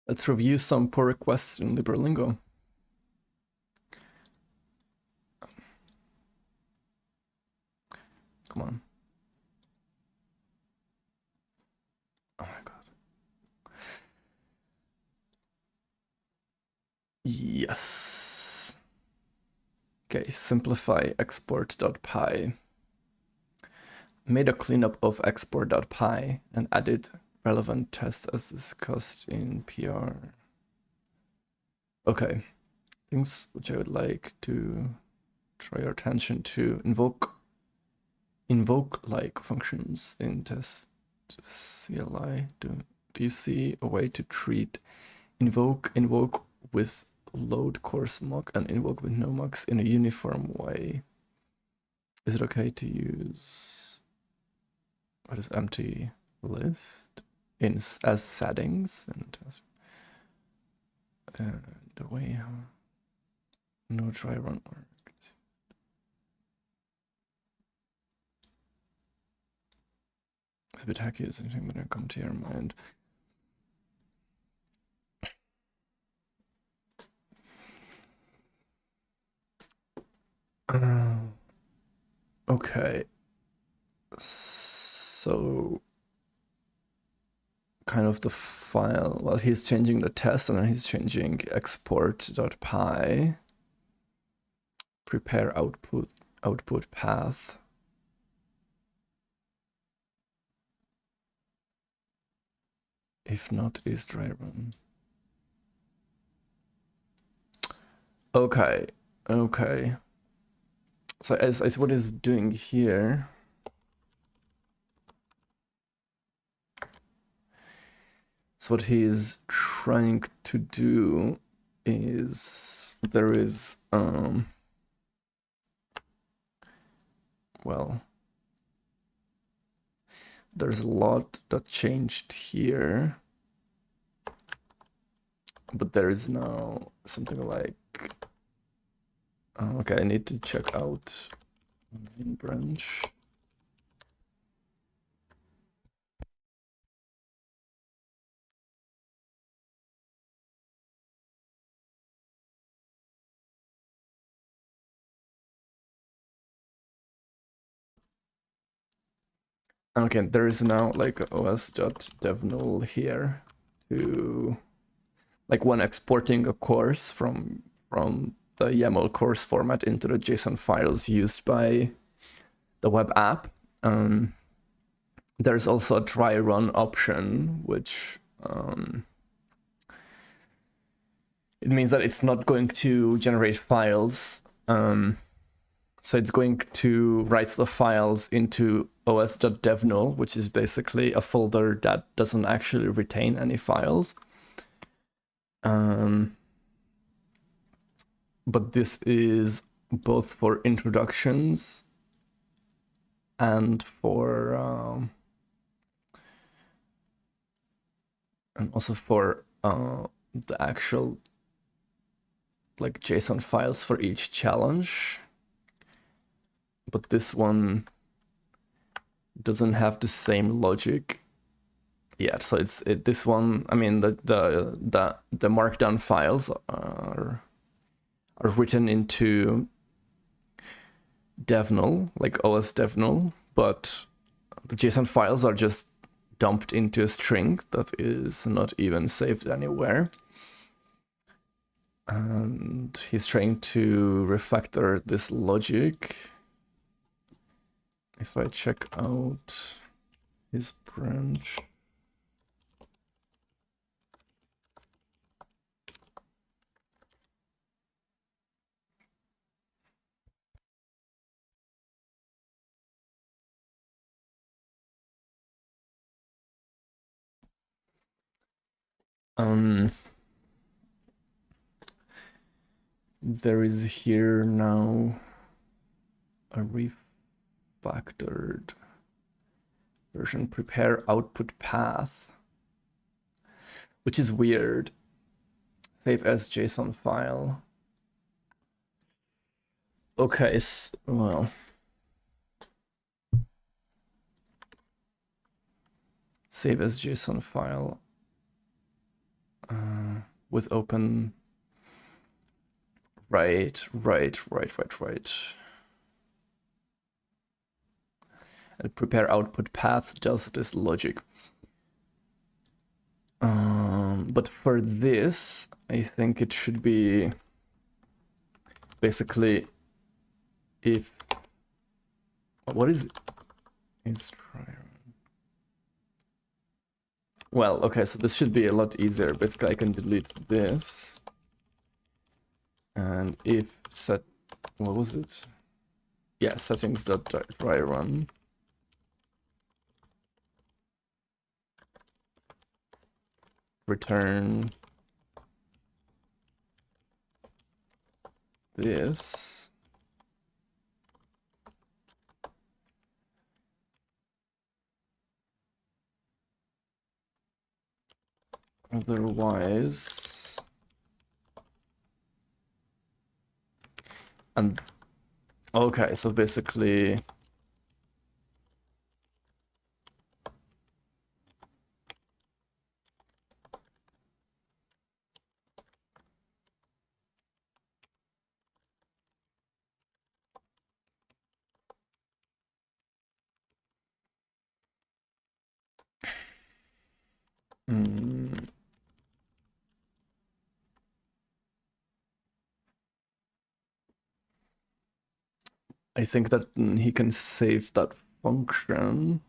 Let's review some pull requests in LibreLingo. Come on. Oh my god. Yes. Okay, simplify export.py. Made a cleanup of export.py and added relevant tests as discussed in PR. Okay, things which I would like to draw your attention to. Invoke like functions in test CLI. Do you see a way to treat invoke with load course mock and invoke with no mocks in a uniform way? Is it okay to use what is empty list as settings and the way how no try run works? It's a bit hacky. Is anything gonna come to your mind? Okay, so kind of the file, well, he's changing the test and then he's changing export.py, prepare output path. If not, is dry run. Okay. So as what he's doing here, so what he's trying to do is there is well, there's a lot that changed here, but there is now something like okay, I need to check out main branch. Okay, there is now like os.devnull here to, like, when exporting a course from the YAML course format into the JSON files used by the web app, there's also a dry run option, which it means that it's not going to generate files. So it's going to write the files into os.devnull, which is basically a folder that doesn't actually retain any files. But this is both for introductions and for and also for the actual like JSON files for each challenge. But this one doesn't have the same logic yet. So this one. I mean, the markdown files are written into devnull, like os devnull, but the JSON files are just dumped into a string that is not even saved anywhere. And he's trying to refactor this logic. If I check out his branch, there is here now a refactored version, prepare output path, which is weird. Save as JSON file. Okay, well, save as JSON file. with open. Right. And prepare output path does this logic. But for this, I think it should be basically if what is try. Well, okay, so this should be a lot easier. Basically, I can delete this, and if set, what was it? Yeah, settings.dry run. Return this. Otherwise, and okay, so basically, I think that he can save that function.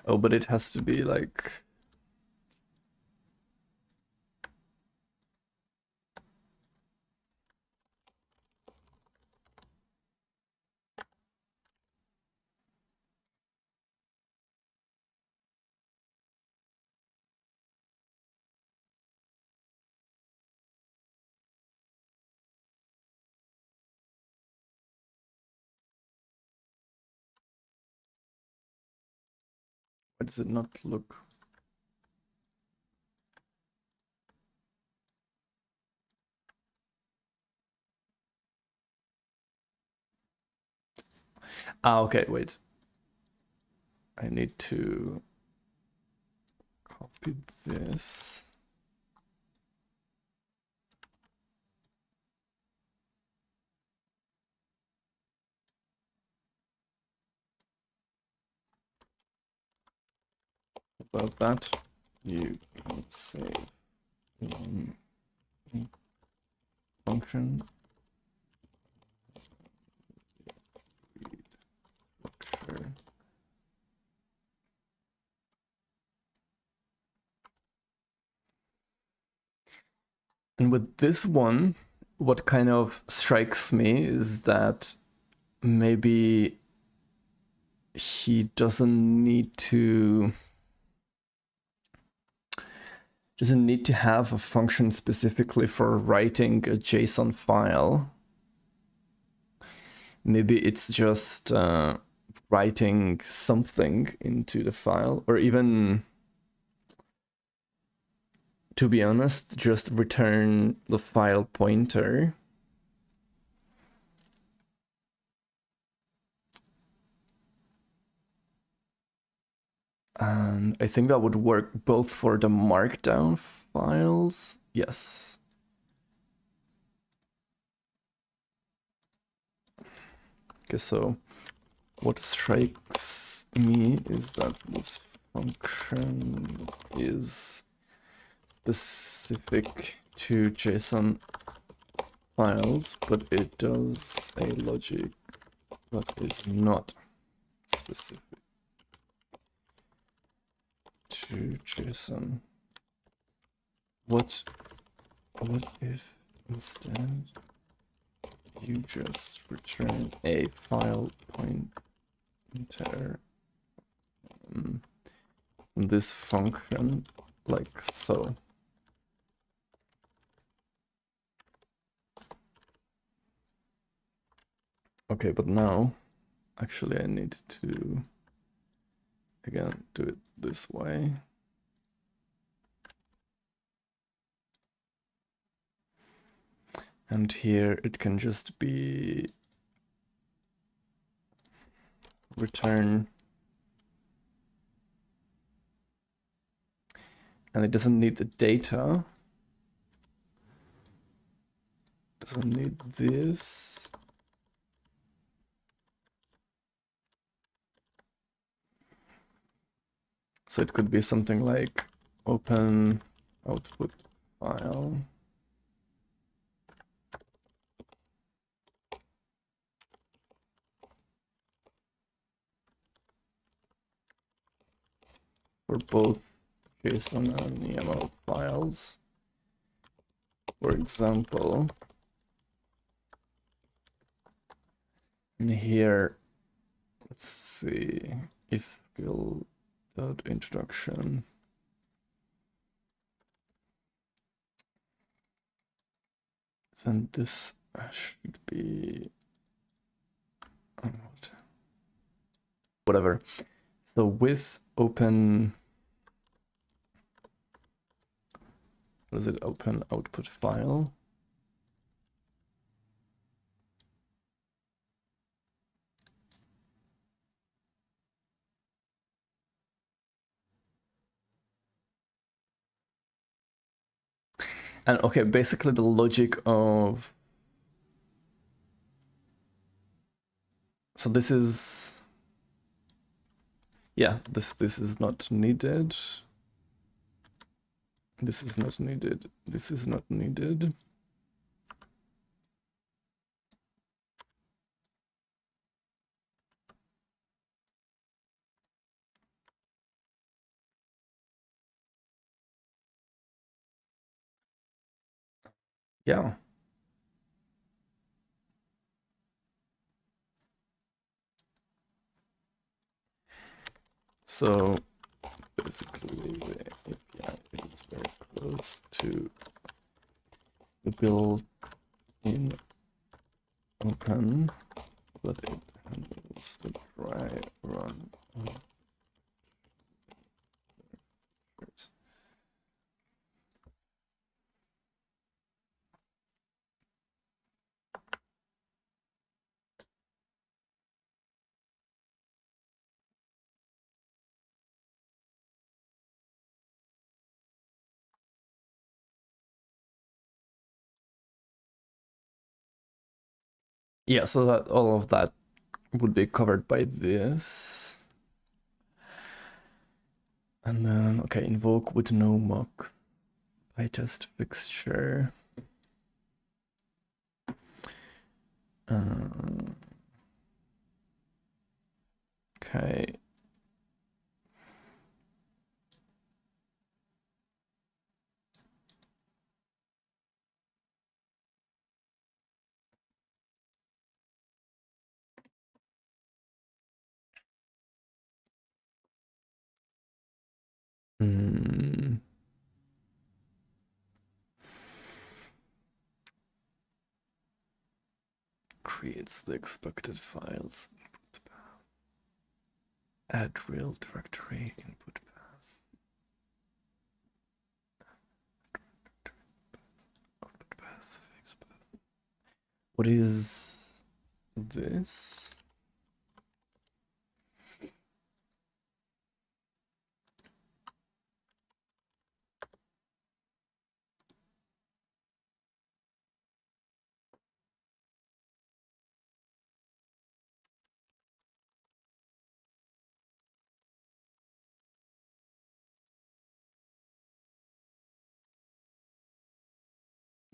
Oh, but it has to be like. Why does it not look? Ah, okay, wait. I need to copy this. About that, you can save one function. Structure. And with this one, what kind of strikes me is that maybe he doesn't need to have a function specifically for writing a JSON file. Maybe it's just writing something into the file, or even, to be honest, just return the file pointer. And I think that would work both for the markdown files. Yes. Okay, so what strikes me is that this function is specific to JSON files, but it does a logic that is not specific to JSON. What if instead you just return a file pointer from this function, like so? Okay, but now actually I need to again do it this way. And here it can just be return. And it doesn't need the data. Doesn't need this. So it could be something like open output file. For both JSON and YAML files. For example, and here, let's see, if skill dot introduction. Then this should be whatever. So with open, what is it? Open output file. And okay, basically the logic of, so this is, yeah, this is not needed. This is not needed. This is not needed. Yeah. So basically the API is very close to the built-in open, but it handles the dry run. Yeah, so that all of that would be covered by this. And then, okay, invoke with no mock by test fixture. Okay. Creates the expected files. Input path. Add real directory input path. Output path. Fix path. What is this?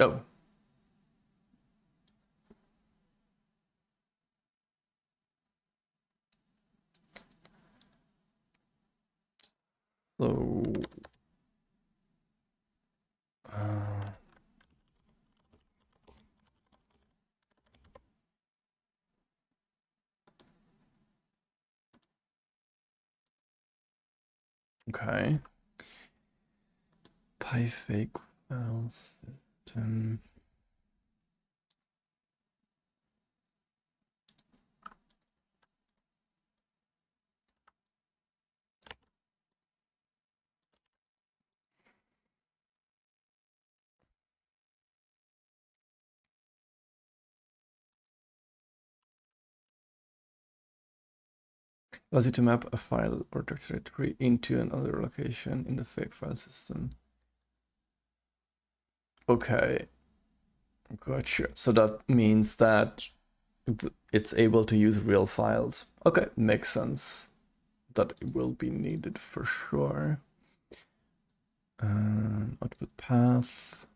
Oh. So okay. PyFake file system. Allows you to map a file or directory into another location in the fake file system. Okay, gotcha. So that means that it's able to use real files. Okay, makes sense. That it will be needed for sure. Output path.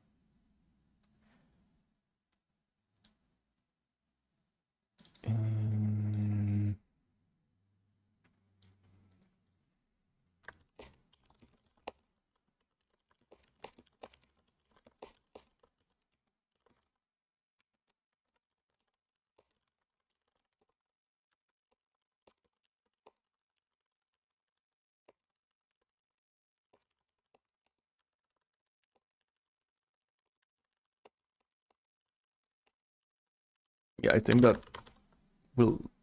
Yeah, I think that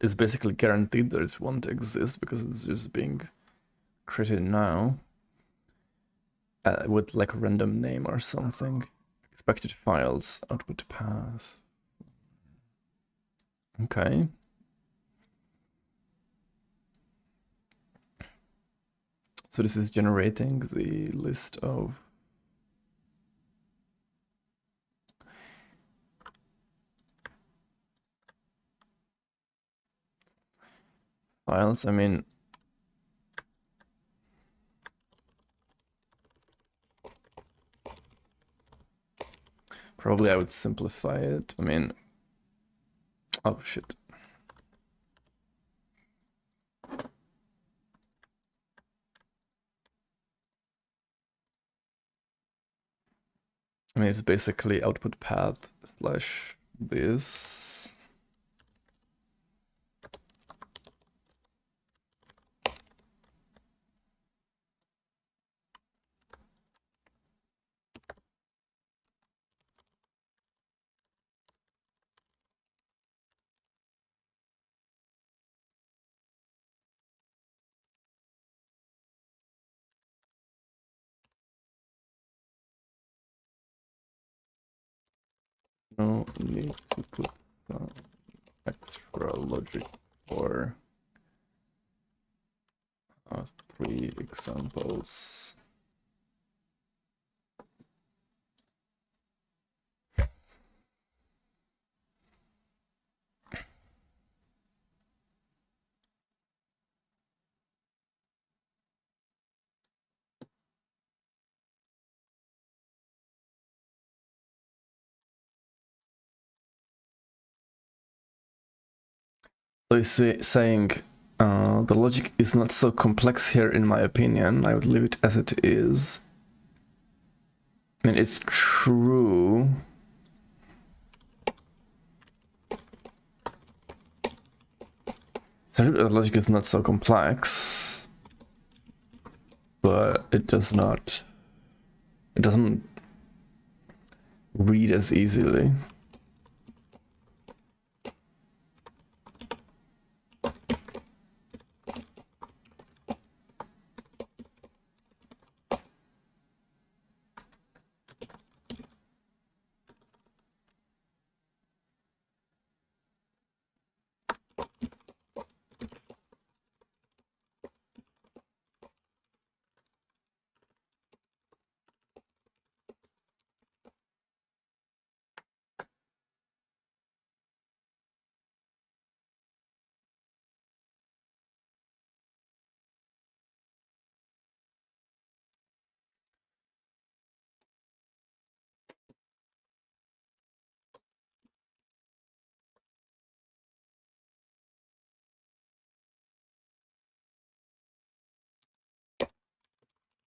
is basically guaranteed that it won't exist because it's just being created now with like a random name or something. Expected files, output path. Okay. So this is generating the list of files. I mean, probably I would simplify it. I mean, oh shit. I mean, it's basically output path slash this. No need to put some extra logic for 3 examples. So he's saying the logic is not so complex here, in my opinion. I would leave it as it is. I mean, it's true. So the logic is not so complex, but it doesn't read as easily.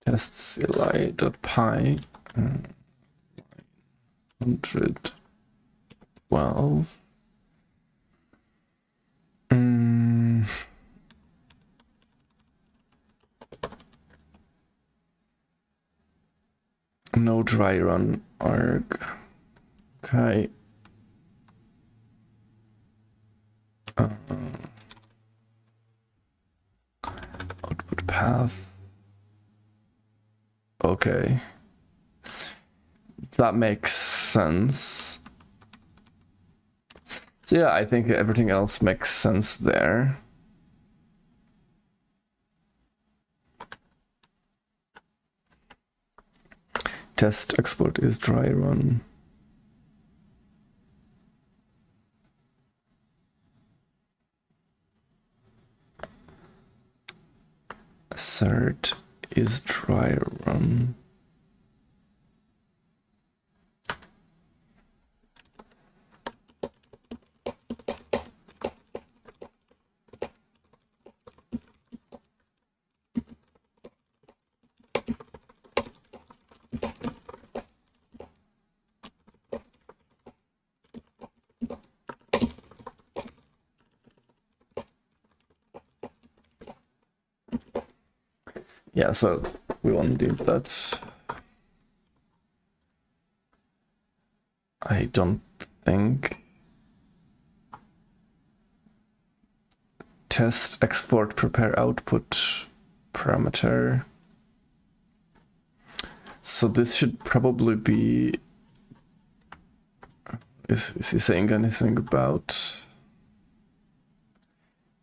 Test CLI.py 112. No dry run arg. Okay. Output path. Okay. That makes sense. So yeah, I think everything else makes sense there. test export is dry run. Assert is dry run. Yeah, so we won't do that. I don't think. Test export prepare output parameter. So this should probably be. Is he saying anything about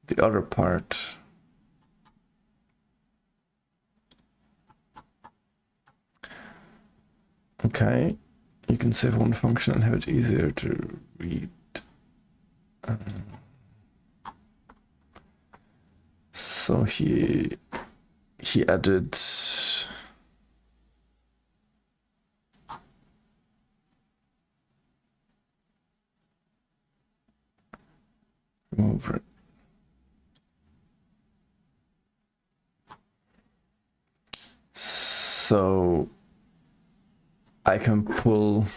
the other part? Okay, you can save one function and have it easier to read. So he added over. So I can pull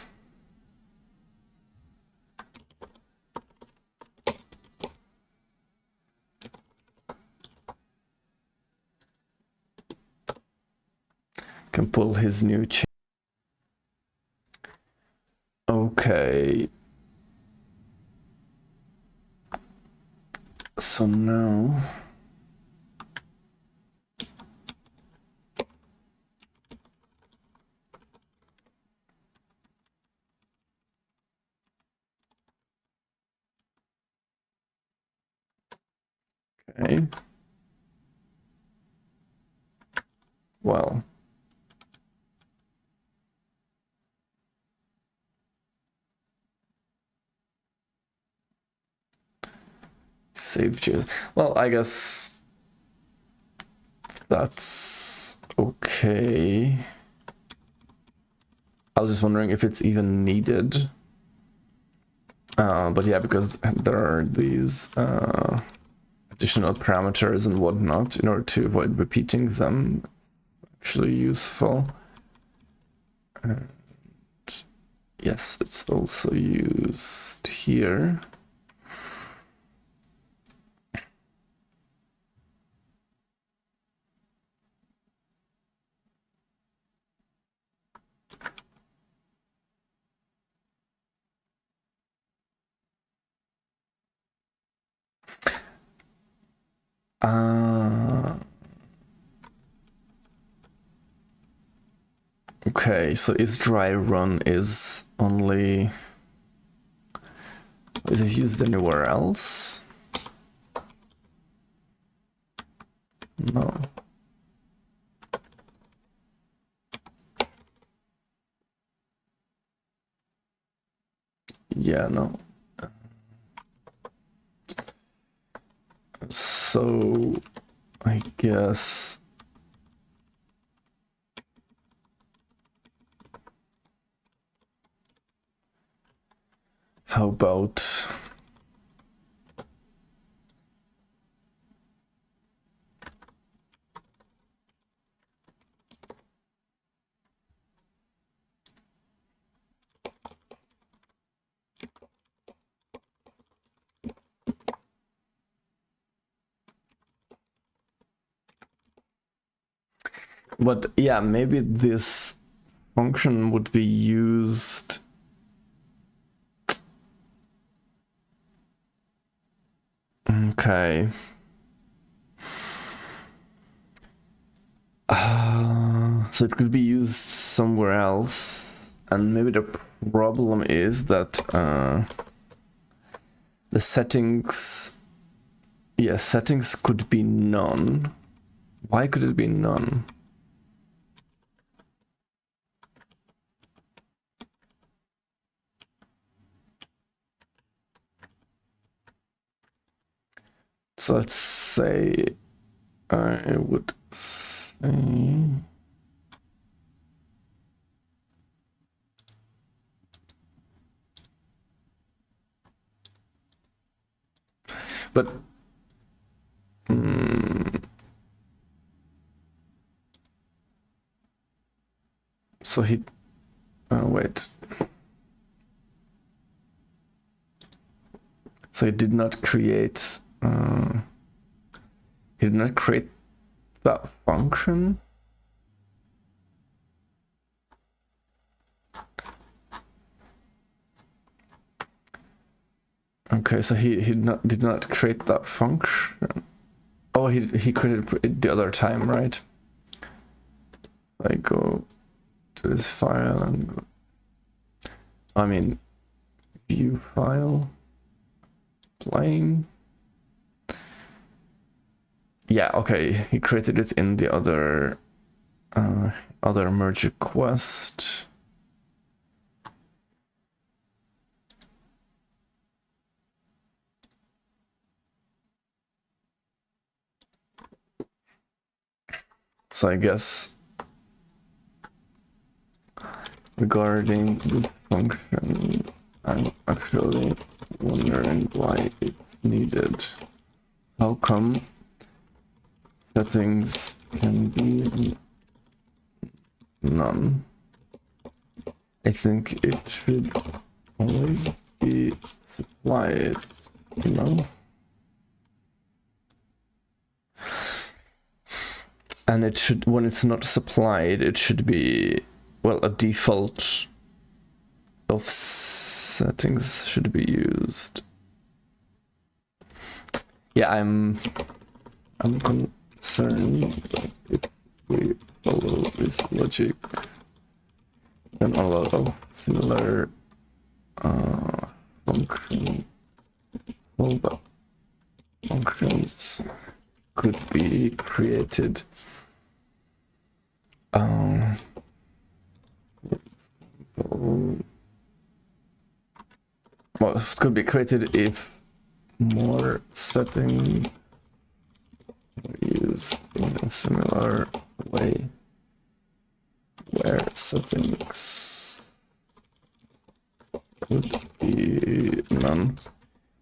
his new chain. Okay. So now okay. Well, save choose. Well, I guess that's okay. I was just wondering if it's even needed. But yeah, because there are these additional parameters and whatnot in order to avoid repeating them. It's actually useful. And yes, it's also used here. Okay, so is dry run is only... Is it used anywhere else? No. Yeah, no. So I guess how about but yeah, maybe this function would be used okay. So it could be used somewhere else, and maybe the problem is that the settings, yeah, settings could be none. Why could it be none? So let's say I would say but so he wait. So he did not create that function. Okay, so he did not create that function. Oh, he created it the other time, right? I go to this file and go, I mean view file playing. Yeah, okay, he created it in the other merge request. So I guess regarding this function, I'm actually wondering why it's needed. How come settings can be none? I think it should always be supplied, you know? And it should, when it's not supplied, it should be, well, a default of settings should be used. Yeah, I'm concerned that if we follow this logic, then a lot of similar function fallback functions could be created. Well, it could be created if more settings are used in a similar way, where settings could be none,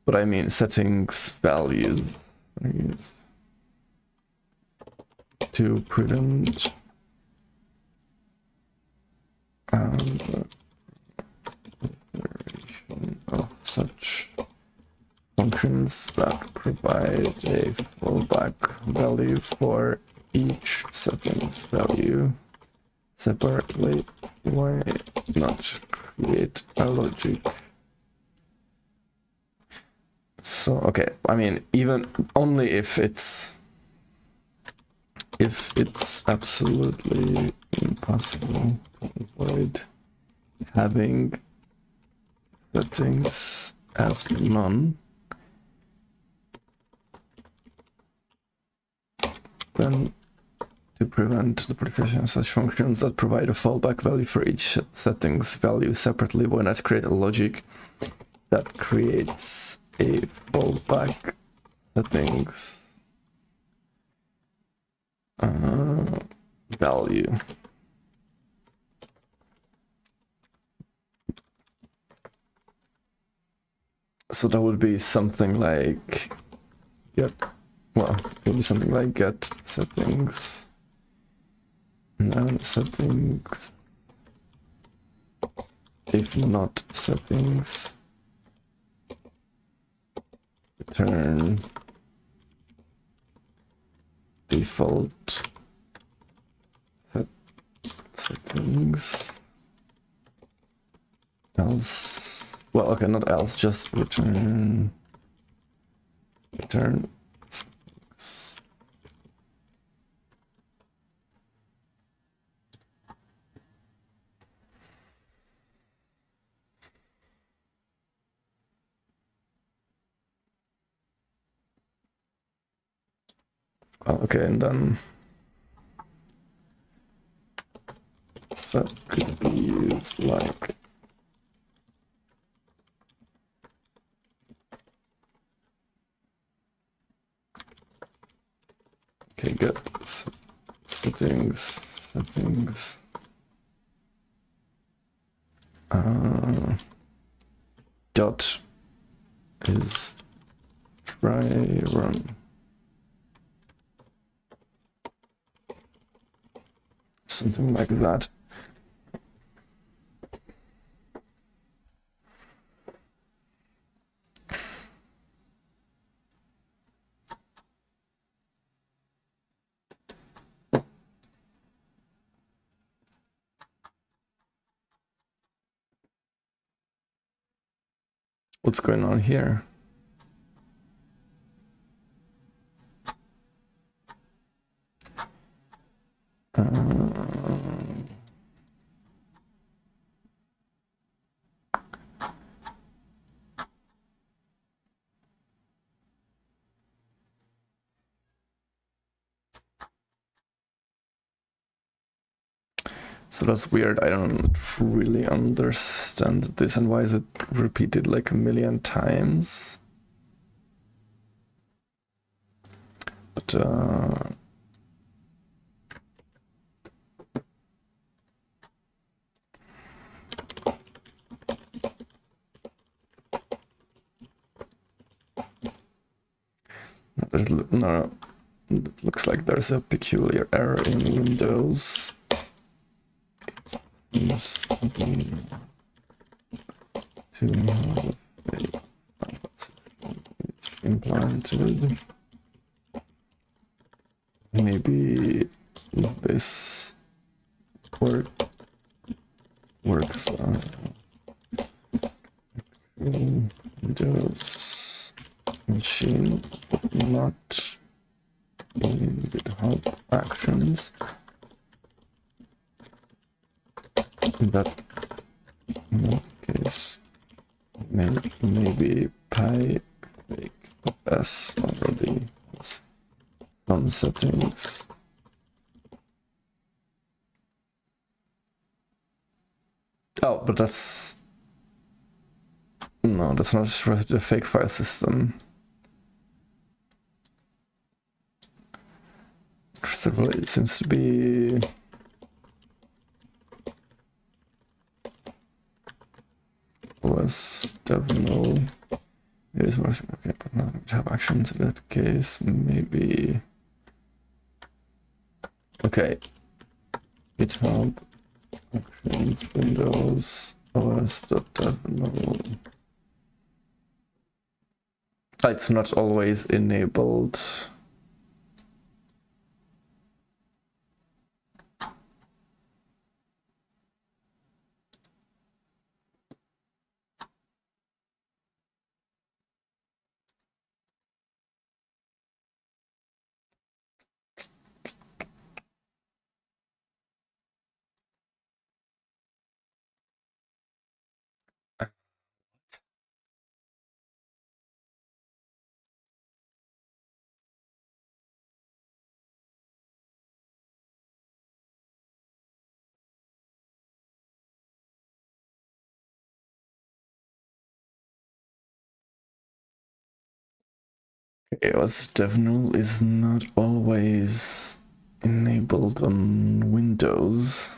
but I mean settings values are used to prevent the proliferation of such functions that provide a fallback value for each settings value separately. Why not create a logic? So, okay, I mean, even only if it's absolutely impossible to avoid having settings as none, then to prevent the proliferation of such functions that provide a fallback value for each settings value separately, why not create a logic that creates a fallback settings value? So that would be something like get, well, it would be something like get settings, and settings, if not settings, return default settings, else, well, okay, not else, just return settings. Okay, and then that could be used like get settings. Dot is try run. Something like that. What's going on here? So that's weird. I don't really understand this, and why is it repeated like a million times? But there's no. It looks like there's a peculiar error in Windows. It's implanted. Maybe this works on Windows machine, but not in GitHub Actions. In that case, maybe pi fake s already has some settings. Oh, but that's no, that's not for the fake file system. First of all, it seems to be was definitely it is working. Okay, but not GitHub Actions in that case. Maybe okay. GitHub Actions Windows OS.dev. It's not always enabled. OS dev null is not always enabled on Windows.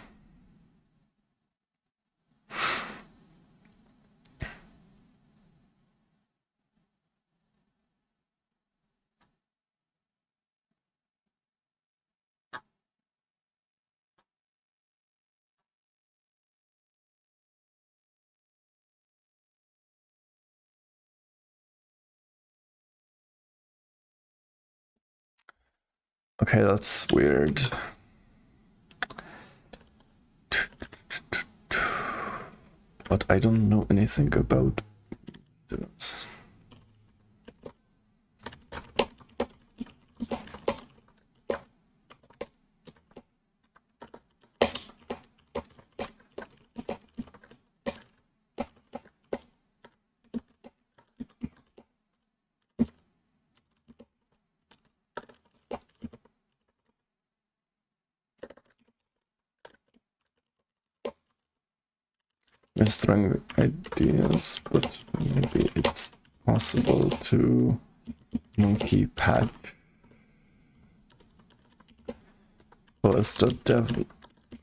Okay, that's weird. But I don't know anything about this. Just throwing ideas, but maybe it's possible to monkey patch Or is the dev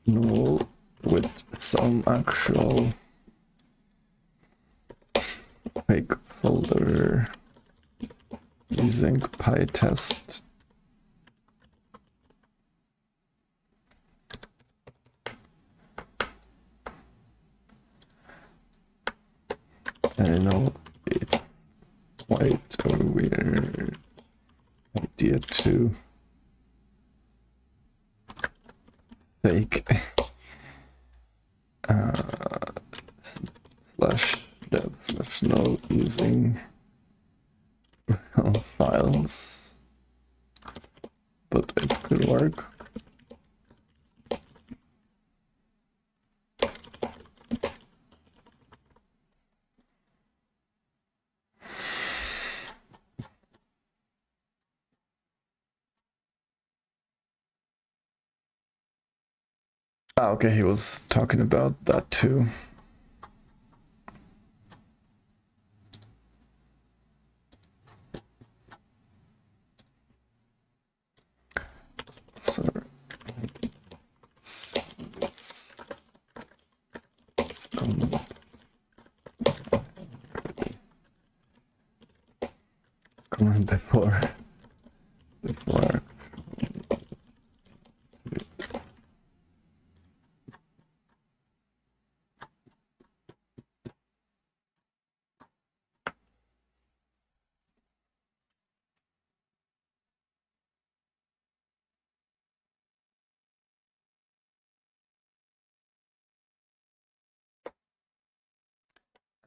null with some actual fake folder using PyTest? I know it's quite a weird idea to fake slash dev slash null using real files, but it could work. Ah, okay, he was talking about that too. So let's comment before.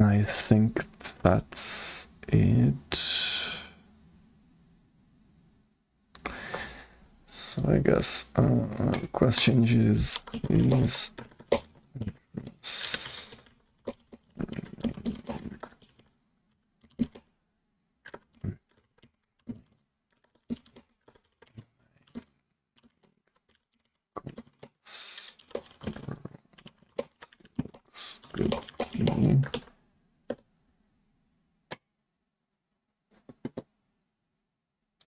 I think that's it. So I guess question is please